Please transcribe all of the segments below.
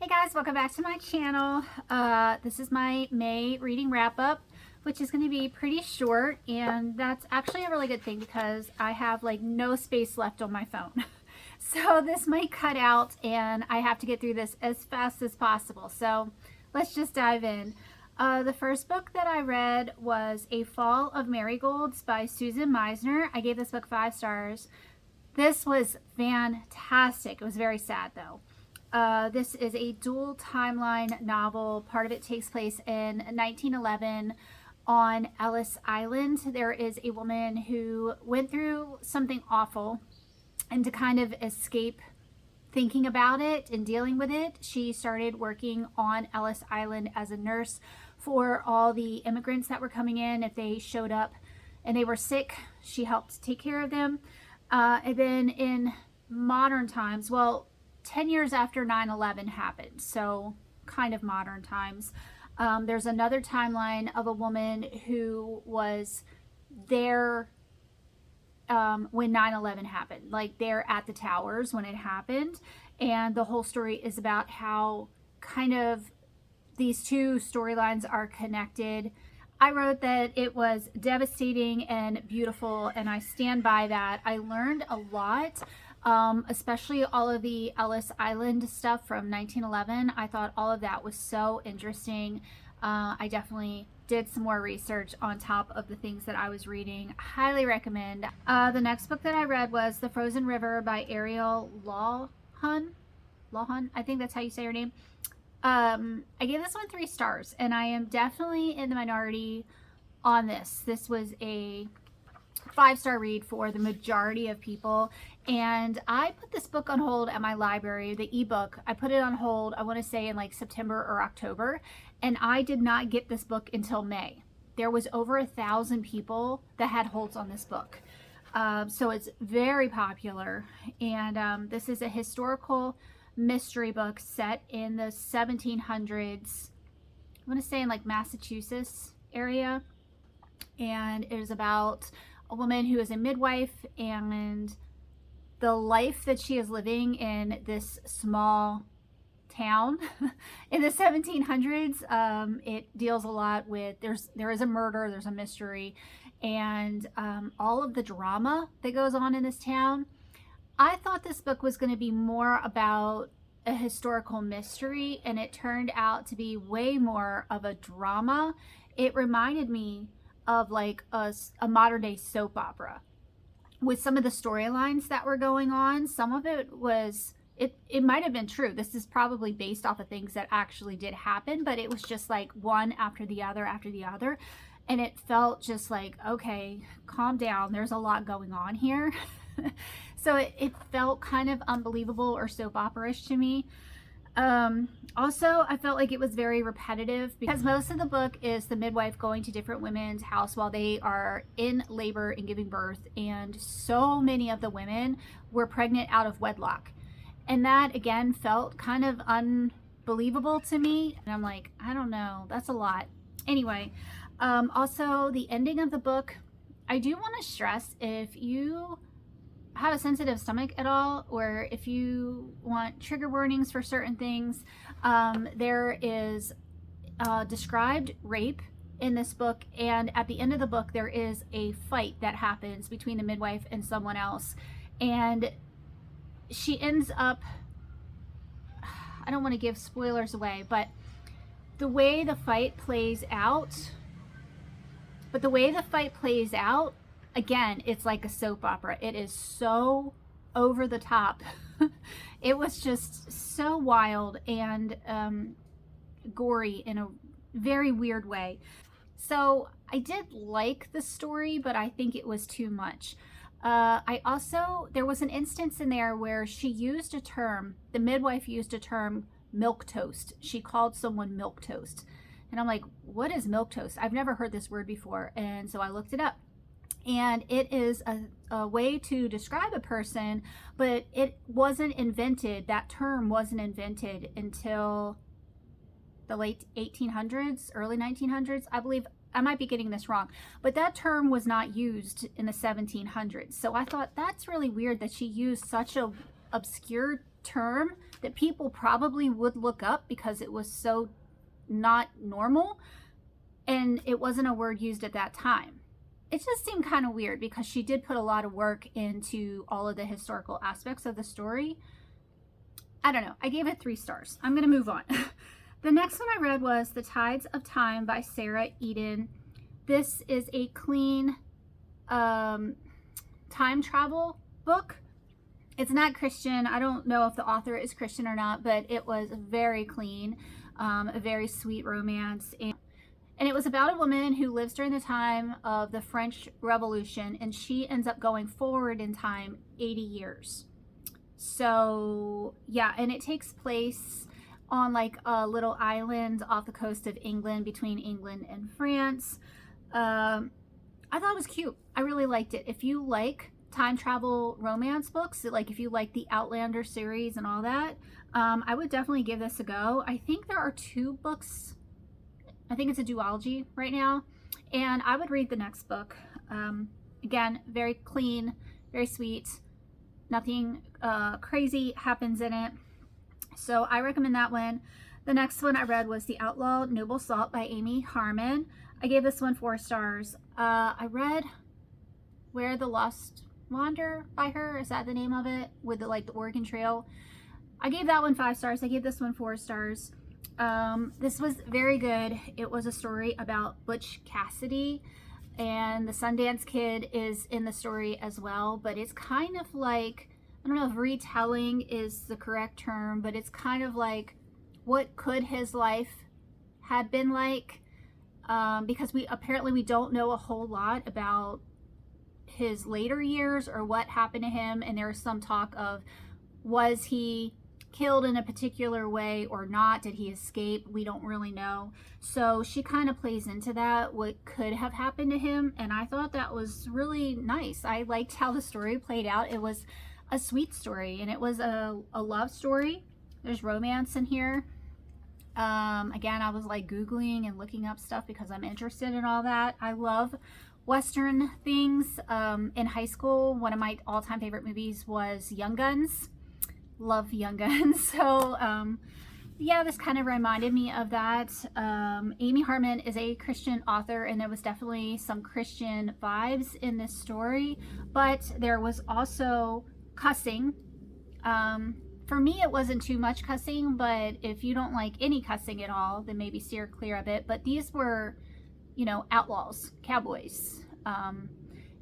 Hey guys, welcome back to my channel. This is my May reading wrap-up, which is going to be pretty short, and that's actually a really good thing because I have like no space left on my phone. So this might cut out and I have to get through this as fast as possible. So let's just dive in. The first book that I read was A Fall of Merryolds by Susan Meisner. I gave this book 5 stars. This was fantastic. It was very sad though. This is a dual timeline novel. Part of it takes place in 1911 on Ellis Island. There is a woman who went through something awful, and to kind of escape thinking about it and dealing with it, she started working on Ellis Island as a nurse for all the immigrants that were coming in. If they showed up and they were sick, she helped take care of them. And then in modern times, well, 10 years after 9/11 happened, so kind of modern times, there's another timeline of a woman who was there when 9/11 happened, like they're at the towers when it happened, and the whole story is about how kind of these two storylines are connected. I wrote that it was devastating and beautiful, and I stand by that. I learned a lot, especially all of the Ellis Island stuff from 1911. I thought all of that was so interesting. I definitely did some more research on top of the things that I was reading. Highly recommend. The next book that I read was The Frozen River by Ariel Lawhon. Lawhon, I think that's how you say her name. I gave this one 3 stars, and I am definitely in the minority on this. This was a 5-star read for the majority of people, and I put this book on hold at my library, the ebook. I put it on hold, I want to say in like September or October, and I did not get this book until May. There was over 1,000 people that had holds on this book. So it's very popular, and this is a historical mystery book set in the 1700s. I want to say in like Massachusetts area, and it is about a woman who is a midwife and the life that she is living in this small town in the 1700s. It deals a lot with, there is a murder, there's a mystery, and all of the drama that goes on in this town. I thought this book was going to be more about a historical mystery, and it turned out to be way more of a drama. It reminded me of like a modern day soap opera with some of the storylines that were going on. Some of it was, it might have been true. This is probably based off of things that actually did happen, but it was just like one after the other after the other. And it felt just like, okay, calm down. There's a lot going on here. So it felt kind of unbelievable or soap opera-ish to me. Also, I felt like it was very repetitive because most of the book is the midwife going to different women's house while they are in labor and giving birth. And so many of the women were pregnant out of wedlock. And that again felt kind of unbelievable to me. And I'm like, I don't know, that's a lot. Anyway, also the ending of the book, I do want to stress, if you have a sensitive stomach at all, or if you want trigger warnings for certain things, there is described rape in this book, and at the end of the book there is a fight that happens between the midwife and someone else, and she ends up, I don't want to give spoilers away, but the way the fight plays out, again, it's like a soap opera. It is so over the top. It was just so wild and gory in a very weird way. So I did like the story, but I think it was too much. There was an instance in there where she used a term, the midwife used a term, milk toast. She called someone milk toast. And I'm like, what is milk toast? I've never heard this word before. And so I looked it up. And it is a way to describe a person, but it wasn't invented, that term wasn't invented until the late 1800s, early 1900s, I believe. I might be getting this wrong, but that term was not used in the 1700s. So I thought that's really weird that she used such a obscure term that people probably would look up because it was so not normal and it wasn't a word used at that time. It just seemed kind of weird because she did put a lot of work into all of the historical aspects of the story. I don't know. I gave it 3 stars. I'm going to move on. The next one I read was The Tides of Time by Sarah Eden. This is a clean time travel book. It's not Christian. I don't know if the author is Christian or not, but it was very clean, a very sweet romance. And it was about a woman who lives during the time of the French Revolution, and she ends up going forward in time 80 years. So yeah, and it takes place on like a little island off the coast of England, between England and France. I thought it was cute. I really liked it. If you like time travel romance books, like if you like the Outlander series and all that, I would definitely give this a go. I think there are 2 books. I think it's a duology right now, and I would read the next book. Again, very clean, very sweet. Nothing crazy happens in it. So I recommend that one. The next one I read was The Outlaw, Noble Salt by Amy Harmon. I gave this one 4 stars. I read Where the Lost Wander by her. Is that the name of it? With the Oregon Trail. I gave that one 5 stars. I gave this one 4 stars. This was very good. It was a story about Butch Cassidy, and the Sundance Kid is in the story as well, but it's kind of like, I don't know if retelling is the correct term, but it's kind of like what could his life have been like, because we don't know a whole lot about his later years or what happened to him, and there's some talk of, was he killed in a particular way or not? Did he escape? We don't really know. So she kind of plays into that, what could have happened to him, and I thought that was really nice. I liked how the story played out. It was a sweet story, and it was a love story. There's romance in here. Again, I was like Googling and looking up stuff because I'm interested in all that. I love Western things. In high school, one of my all-time favorite movies was Young Guns. Love Young Guns. So yeah, this kind of reminded me of that. Amy Harmon is a Christian author, and there was definitely some Christian vibes in this story, but there was also cussing. For me, it wasn't too much cussing, but if you don't like any cussing at all, then maybe steer clear of it. But these were, you know, outlaws, cowboys,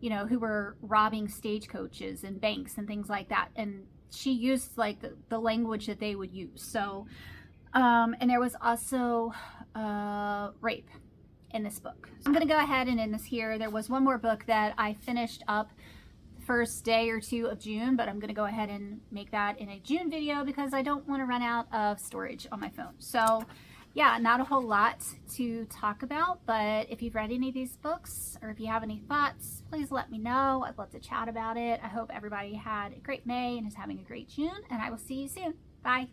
you know, who were robbing stagecoaches and banks and things like that. And she used like the language that they would use. So, and there was also rape in this book. So I'm going to go ahead and end this here. There was one more book that I finished up first day or 2 of June, but I'm going to go ahead and make that in a June video because I don't want to run out of storage on my phone. So yeah, not a whole lot to talk about, but if you've read any of these books or if you have any thoughts, please let me know. I'd love to chat about it. I hope everybody had a great May and is having a great June, and I will see you soon. Bye.